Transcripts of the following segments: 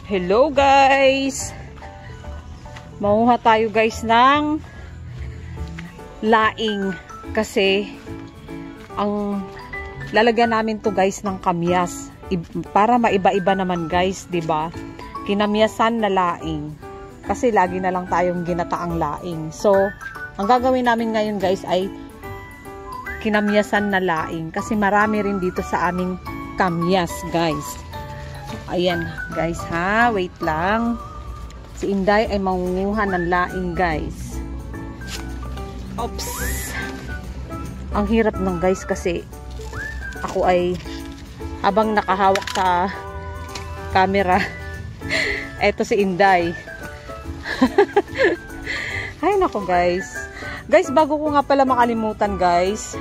Hello guys! Manguha tayo guys ng laing kasi ang lalagyan namin to guys ng kamyas para maiba-iba naman guys, 'di ba? Kinamyasan na laing kasi lagi na lang tayong ginataang laing. So, ang gagawin namin ngayon guys ay kinamyasan na laing kasi marami rin dito sa aming kamyas guys. Ayan guys ha, wait lang. Si Inday ay mangunguha ng laing guys. Oops. Ang hirap ng guys kasi ako ay habang nakahawak sa camera. Eto si Inday. Ay nako guys. Guys, bago ko nga pala makalimutan guys,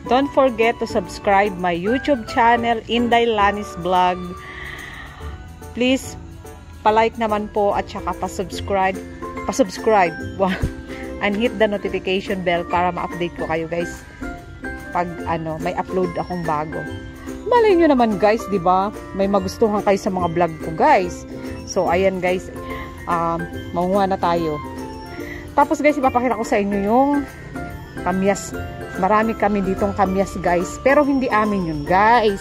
don't forget to subscribe my YouTube channel, Inday Lanis Vlog. Please, palike naman po at saka pa-subscribe and hit the notification bell para ma-update ko kayo guys pag may upload akong bago. Malay nyo naman guys, di ba? May magustuhan kayo sa mga vlog ko guys. So, ayan guys, maunguha na tayo. Tapos guys, ipapakita ko sa inyo yung kamyas. Marami kami ditong kamyas guys. Pero hindi amin yun guys.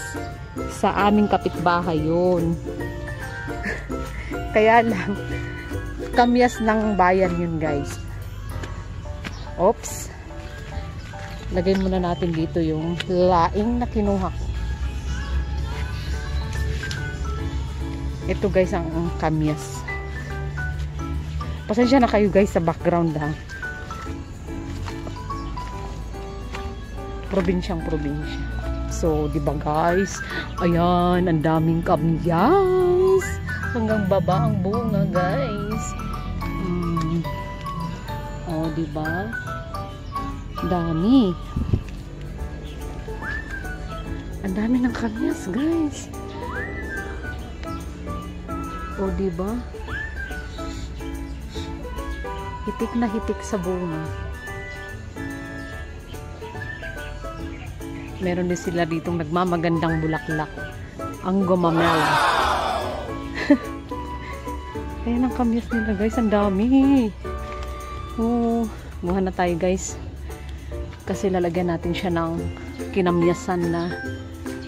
Sa aming kapitbahay yun. Kaya lang, kamyas ng bayan yun guys. Oops. Lagay muna natin dito yung laing na kinuha ko. Ito guys ang kamyas. Pasensya na kayo guys sa background ha. Probinsyang probinsya. So, di ba guys? Ayan, ang daming kamyas. Hanggang baba ang bunga guys. Oh, di ba? Dami. Ang dami ng kamyas guys. Oh, di ba? Hitik na hitik sa bunga. Meron din sila ditong nagmamagandang bulaklak. Ang gomamela. Ayan ang kamyas nila guys. Ang dami. Oh, guha na tayo guys. Kasi lalagyan natin siya ng kinamyasan na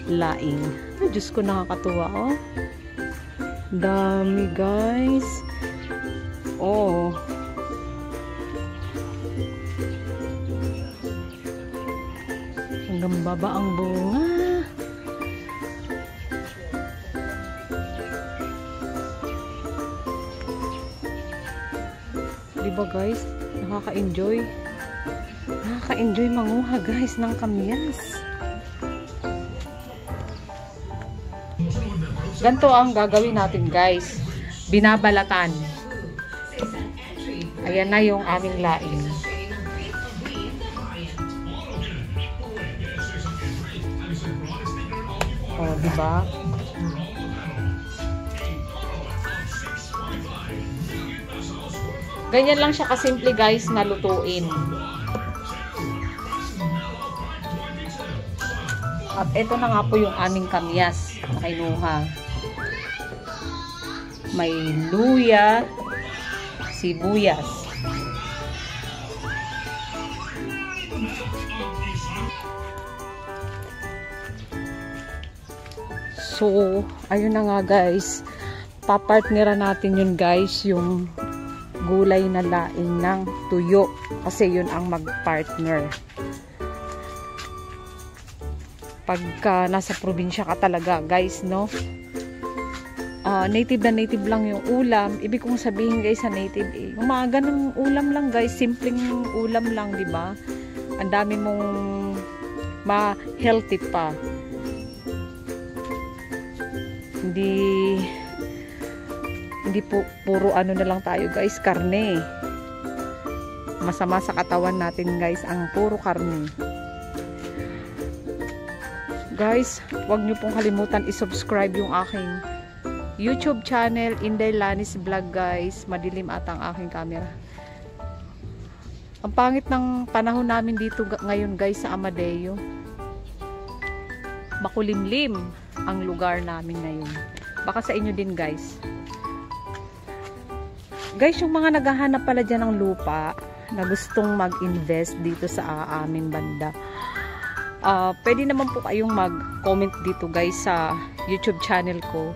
laing. Ay, Diyos ko, nakakatuwa oh. Dami guys. Oh. Hanggang baba ang bunga. Diba guys? Nakaka-enjoy. Nakaka-enjoy manguha guys ng kamyas. Ganito ang gagawin natin guys. Binabalatan. Ayan na yung aming laing. Oh, diba? Ganyan lang siya kasimple guys na lutuin. At ito na nga po yung aming kamyas na kinuha. May luya, sibuyas. So, ayun na nga guys. Papartneran natin yun guys, yung gulay na laing ng tuyo. Kasi yun ang mag-partner. Pagka nasa probinsya ka talaga guys, no? Native na native lang yung ulam. Ibig kong sabihin guys sa native yung mga ganung ulam lang guys. Simpleng ulam lang, di ba? Ang dami mong ma-healthy pa. Hindi po puro ano na lang tayo guys, karne. Masama sa katawan natin guys ang puro karne. Guys, huwag nyo pong kalimutan i-subscribe yung aking YouTube channel, Inday Lanis Vlog guys. Madilim ata ang aking camera. Ang pangit ng panahon namin dito ngayon guys sa Amadeo. Makulimlim ang lugar namin ngayon. Baka sa inyo din guys. Guys, yung mga naghahanap pala dyan ng lupa na gustong mag-invest dito sa aming banda, pwede naman po kayong mag-comment dito guys sa YouTube channel ko.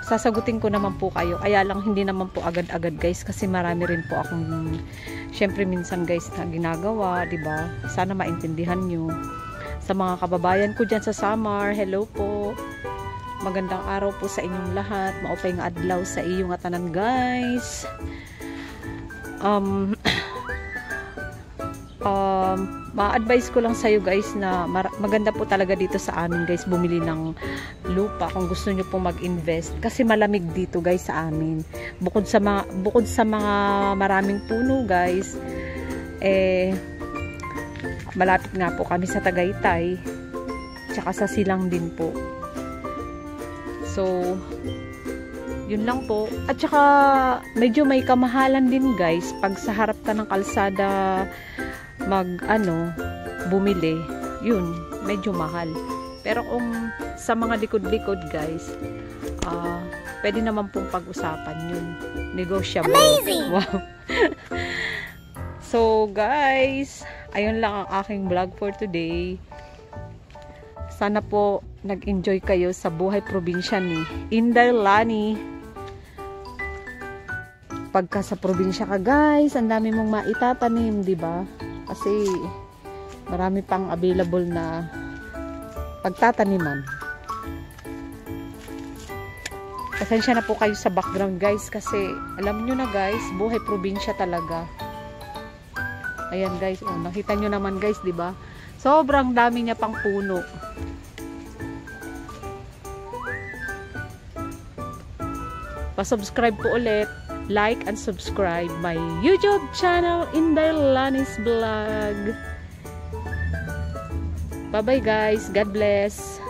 Sasagutin ko naman po kayo. Kaya lang hindi naman po agad-agad guys, kasi marami rin po akong syempre minsan guys na ginagawa, 'di ba? Sana maintindihan nyo. Sa mga kababayan ko dyan sa Samar, hello po. Magandang araw po sa inyong lahat. Maupay nga adlaw sa iyong atanan guys. Ma-advise ko lang sa'yo guys na maganda po talaga dito sa amin guys bumili ng lupa kung gusto nyo po mag-invest, kasi malamig dito guys sa amin. Bukod sa mga maraming puno guys, malapit nga po kami sa Tagaytay tsaka sa Silang din po. So yun lang po. At saka medyo may kamahalan din guys pag sa harap ka ng kalsada bumili, yun medyo mahal. Pero kung sa mga likod-likod guys, pwede naman pong pag-usapan yun, negotiable. Amazing! Wow. So guys, ayun lang ang aking vlog for today. Sana po nag-enjoy kayo sa buhay probinsya ni Inday Lani. Pagka sa probinsya ka guys, ang dami mong maitatanim, di ba? Kasi marami pang available na pagtataniman. Pasensya na po kayo sa background guys, kasi alam nyo na guys, buhay probinsya talaga. Ayan guys, nakita nyo naman guys, di ba? Sobrang dami niya pang puno. Pa-subscribe po ulit. Like and subscribe my YouTube channel, Inday Lani's Vlog. Bye bye guys. God bless.